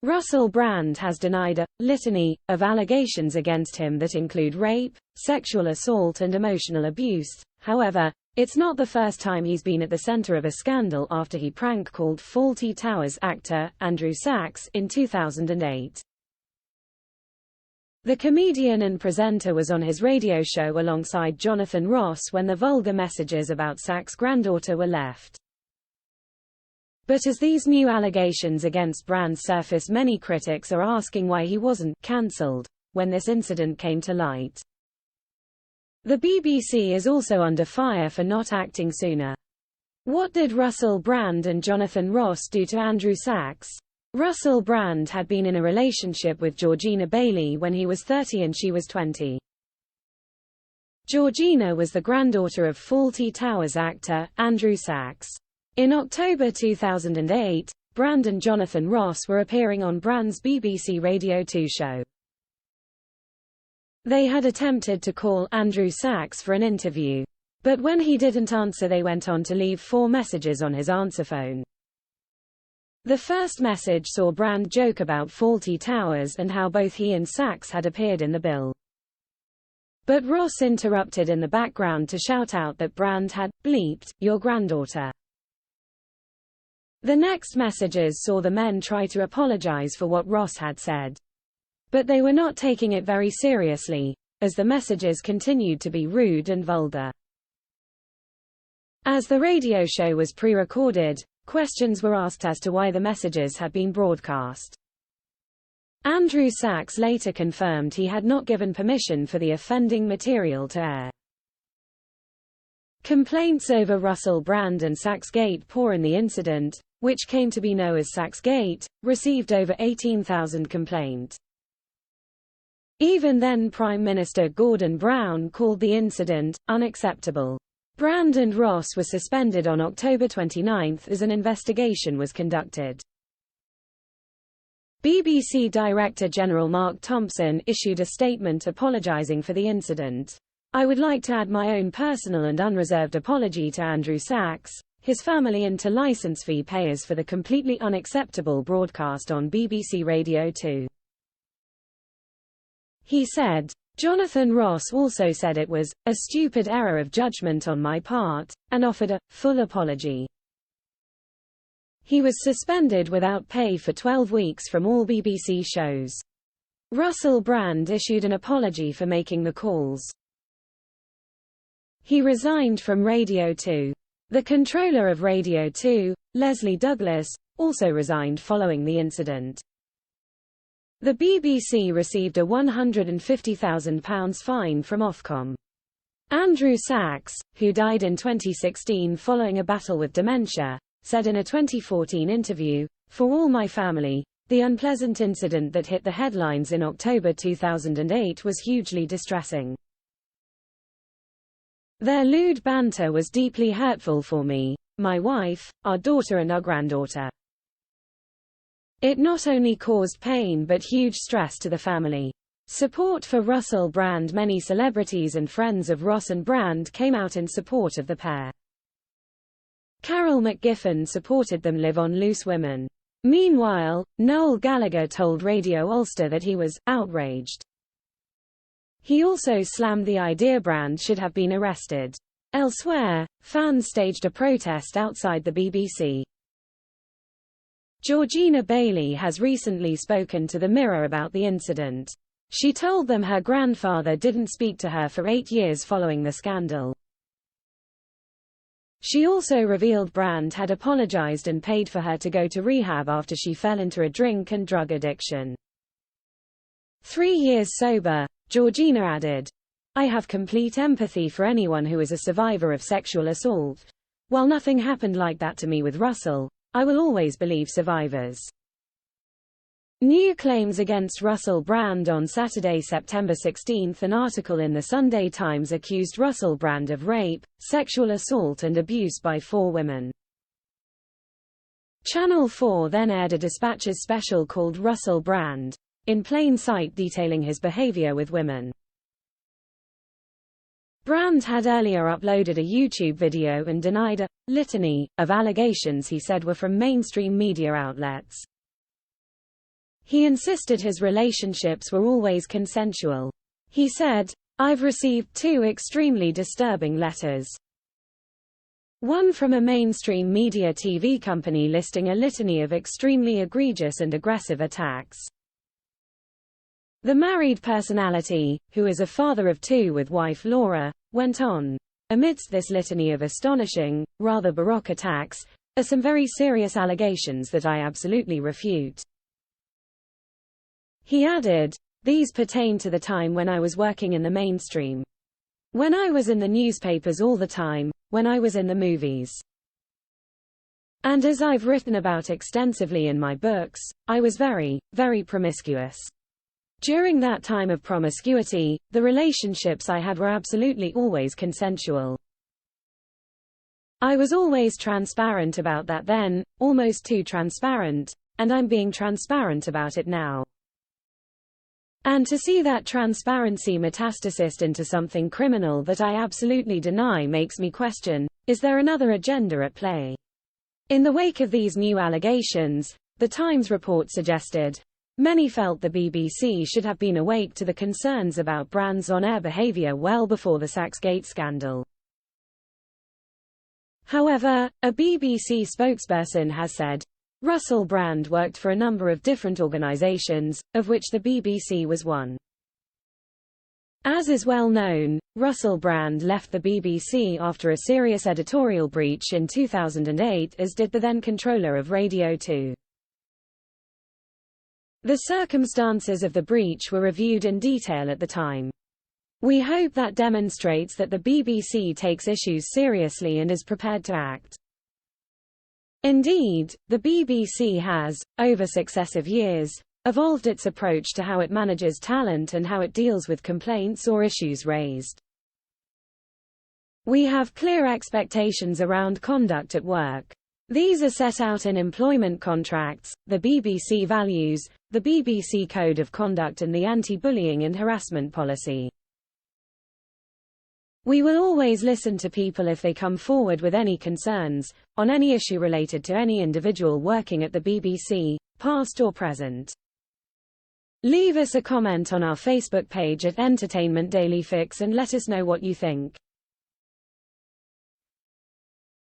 Russell Brand has denied a litany of allegations against him that include rape, sexual assault and emotional abuse. However, it's not the first time he's been at the center of a scandal after he prank-called Fawlty Towers actor, Andrew Sachs, in 2008. The comedian and presenter was on his radio show alongside Jonathan Ross when the vulgar messages about Sachs' granddaughter were left. But as these new allegations against Brand surface, many critics are asking why he wasn't cancelled when this incident came to light. The BBC is also under fire for not acting sooner. What did Russell Brand and Jonathan Ross do to Andrew Sachs? Russell Brand had been in a relationship with Georgina Bailey when he was 30 and she was 20. Georgina was the granddaughter of Fawlty Towers actor, Andrew Sachs. In October 2008, Brand and Jonathan Ross were appearing on Brand's BBC Radio 2 show. They had attempted to call Andrew Sachs for an interview. But when he didn't answer, they went on to leave 4 messages on his answer phone. The first message saw Brand joke about Fawlty Towers and how both he and Sachs had appeared in the bill. But Ross interrupted in the background to shout out that Brand had bleeped your granddaughter. The next messages saw the men try to apologize for what Ross had said. But they were not taking it very seriously, as the messages continued to be rude and vulgar. As the radio show was pre-recorded, questions were asked as to why the messages had been broadcast. Andrew Sachs later confirmed he had not given permission for the offending material to air. Complaints over Russell Brand and Sachsgate pour in the incident, which came to be known as Sachsgate, received over 18,000 complaints. Even then Prime Minister Gordon Brown called the incident unacceptable. Brand and Ross were suspended on October 29 as an investigation was conducted. BBC Director General Mark Thompson issued a statement apologising for the incident. I would like to add my own personal and unreserved apology to Andrew Sachs, his family and to licence fee payers for the completely unacceptable broadcast on BBC Radio 2. He said. Jonathan Ross also said it was a stupid error of judgment on my part, and offered a full apology. He was suspended without pay for 12 weeks from all BBC shows. Russell Brand issued an apology for making the calls. He resigned from Radio 2. The controller of Radio 2, Leslie Douglas, also resigned following the incident. The BBC received a £150,000 fine from Ofcom. Andrew Sachs, who died in 2016 following a battle with dementia, said in a 2014 interview, "For all my family, the unpleasant incident that hit the headlines in October 2008 was hugely distressing. Their lewd banter was deeply hurtful for me, my wife, our daughter and our granddaughter. It not only caused pain but huge stress to the family." Support for Russell Brand. Many celebrities and friends of Ross and Brand came out in support of the pair. Carol McGiffin supported them live on Loose Women. Meanwhile, Noel Gallagher told Radio Ulster that he was outraged. He also slammed the idea Brand should have been arrested. Elsewhere, fans staged a protest outside the BBC. Georgina Bailey has recently spoken to The Mirror about the incident. She told them her grandfather didn't speak to her for 8 years following the scandal. She also revealed Brand had apologized and paid for her to go to rehab after she fell into a drink and drug addiction. 3 years sober, Georgina added, "I have complete empathy for anyone who is a survivor of sexual assault. While nothing happened like that to me with Russell, I will always believe survivors." New claims against Russell Brand. On Saturday, September 16, an article in the Sunday Times accused Russell Brand of rape, sexual assault and abuse by 4 women. Channel 4 then aired a Dispatches special called Russell Brand, in plain sight, detailing his behavior with women. Brand had earlier uploaded a YouTube video and denied a litany of allegations he said were from mainstream media outlets. He insisted his relationships were always consensual. He said, "I've received 2 extremely disturbing letters. One from a mainstream media TV company listing a litany of extremely egregious and aggressive attacks. The married personality, who is a father of 2 with wife Laura, went on. Amidst this litany of astonishing, rather baroque attacks, are some very serious allegations that I absolutely refute." He added, "These pertain to the time when I was working in the mainstream. When I was in the newspapers all the time, when I was in the movies. And as I've written about extensively in my books, I was very, very promiscuous. During that time of promiscuity, the relationships I had were absolutely always consensual. I was always transparent about that then, almost too transparent, and I'm being transparent about it now. And to see that transparency metastasized into something criminal that I absolutely deny makes me question, is there another agenda at play?" In the wake of these new allegations, the Times report suggested, many felt the BBC should have been awake to the concerns about Brand's on-air behaviour well before the Sachsgate scandal. However, a BBC spokesperson has said, Russell Brand worked for a number of different organisations, of which the BBC was one. As is well known, Russell Brand left the BBC after a serious editorial breach in 2008, as did the then controller of Radio 2. The circumstances of the breach were reviewed in detail at the time. We hope that demonstrates that the BBC takes issues seriously and is prepared to act. Indeed, the BBC has, over successive years, evolved its approach to how it manages talent and how it deals with complaints or issues raised. We have clear expectations around conduct at work. These are set out in employment contracts, the BBC values, the BBC Code of Conduct and the anti-bullying and harassment policy. We will always listen to people if they come forward with any concerns, on any issue related to any individual working at the BBC, past or present. Leave us a comment on our Facebook page at Entertainment Daily Fix and let us know what you think.